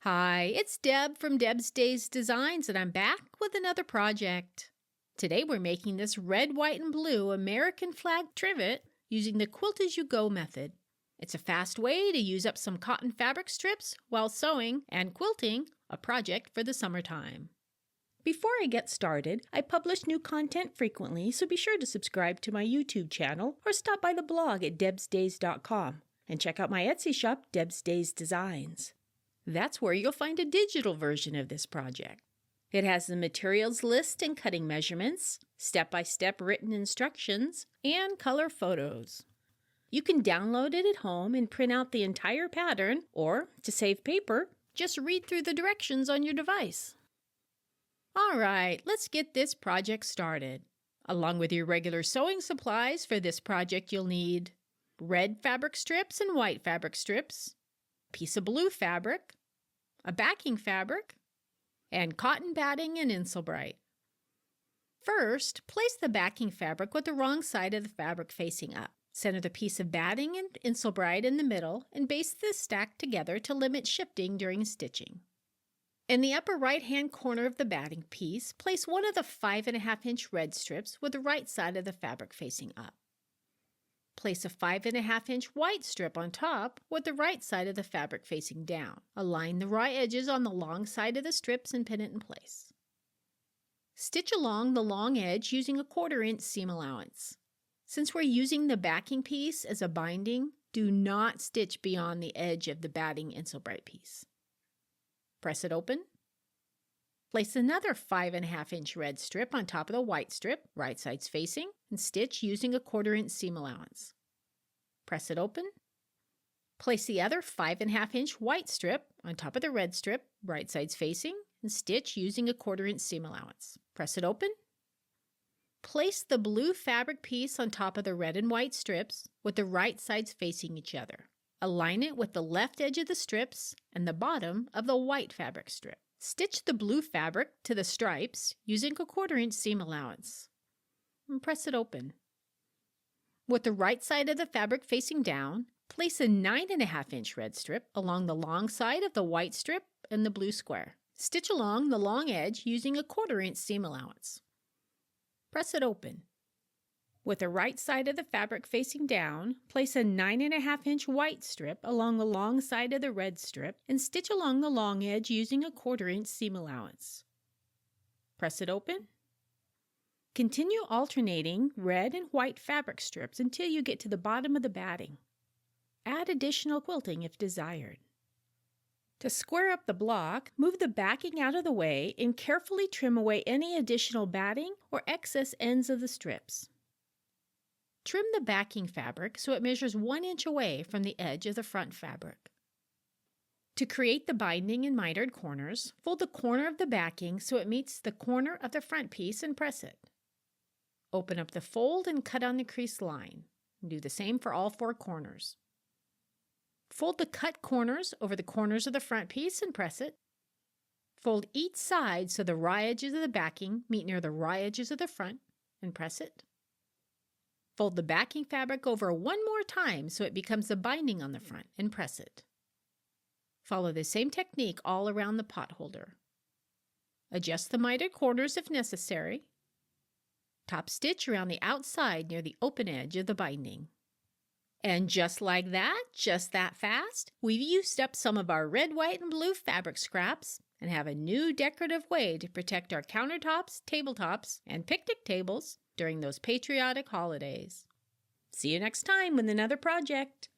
Hi, it's Deb from Deb's Days Designs, and I'm back with another project. Today we're making this red, white, and blue American flag trivet using the quilt as you go method. It's a fast way to use up some cotton fabric strips while sewing and quilting a project for the summertime. Before I get started, I publish new content frequently, so be sure to subscribe to my YouTube channel or stop by the blog at debsdays.com and check out my Etsy shop, Deb's Days Designs. That's where you'll find a digital version of this project. It has the materials list and cutting measurements, step-by-step written instructions, and color photos. You can download it at home and print out the entire pattern, or, to save paper, just read through the directions on your device. All right, let's get this project started. Along with your regular sewing supplies for this project, you'll need red fabric strips and white fabric strips, piece of blue fabric, a backing fabric, and cotton batting and Insulbright. First, place the backing fabric with the wrong side of the fabric facing up. Center the piece of batting and Insulbright in the middle and baste the stack together to limit shifting during stitching. In the upper right-hand corner of the batting piece, place one of the 5.5-inch red strips with the right side of the fabric facing up. Place a 5.5-inch white strip on top with the right side of the fabric facing down. Align the raw edges on the long side of the strips and pin it in place. Stitch along the long edge using a 1/4-inch seam allowance. Since we're using the backing piece as a binding, do not stitch beyond the edge of the batting Insulbright piece. Press it open. Place another 5.5-inch red strip on top of the white strip, right sides facing, and stitch using a 1/4-inch seam allowance. Press it open. Place the other 5.5-inch white strip on top of the red strip, right sides facing, and stitch using a 1/4-inch seam allowance. Press it open. Place the blue fabric piece on top of the red and white strips with the right sides facing each other. Align it with the left edge of the strips and the bottom of the white fabric strip. Stitch the blue fabric to the stripes using a 1/4-inch seam allowance. And press it open. With the right side of the fabric facing down, place a 9.5-inch red strip along the long side of the white strip and the blue square. Stitch along the long edge using a 1/4-inch seam allowance. Press it open. With the right side of the fabric facing down, place a 9.5-inch white strip along the long side of the red strip and stitch along the long edge using a 1/4-inch seam allowance. Press it open. Continue alternating red and white fabric strips until you get to the bottom of the batting. Add additional quilting if desired. To square up the block, move the backing out of the way and carefully trim away any additional batting or excess ends of the strips. Trim the backing fabric so it measures 1 inch away from the edge of the front fabric. To create the binding and mitered corners, fold the corner of the backing so it meets the corner of the front piece and press it. Open up the fold and cut on the crease line. Do the same for all 4 corners. Fold the cut corners over the corners of the front piece and press it. Fold each side so the raw edges of the backing meet near the raw edges of the front and press it. Fold the backing fabric over one more time so it becomes the binding on the front and press it. Follow the same technique all around the potholder. Adjust the mitered corners if necessary. Top stitch around the outside near the open edge of the binding. And just like that, just that fast, we've used up some of our red, white, and blue fabric scraps and have a new decorative way to protect our countertops, tabletops, and picnic tables during those patriotic holidays. See you next time with another project.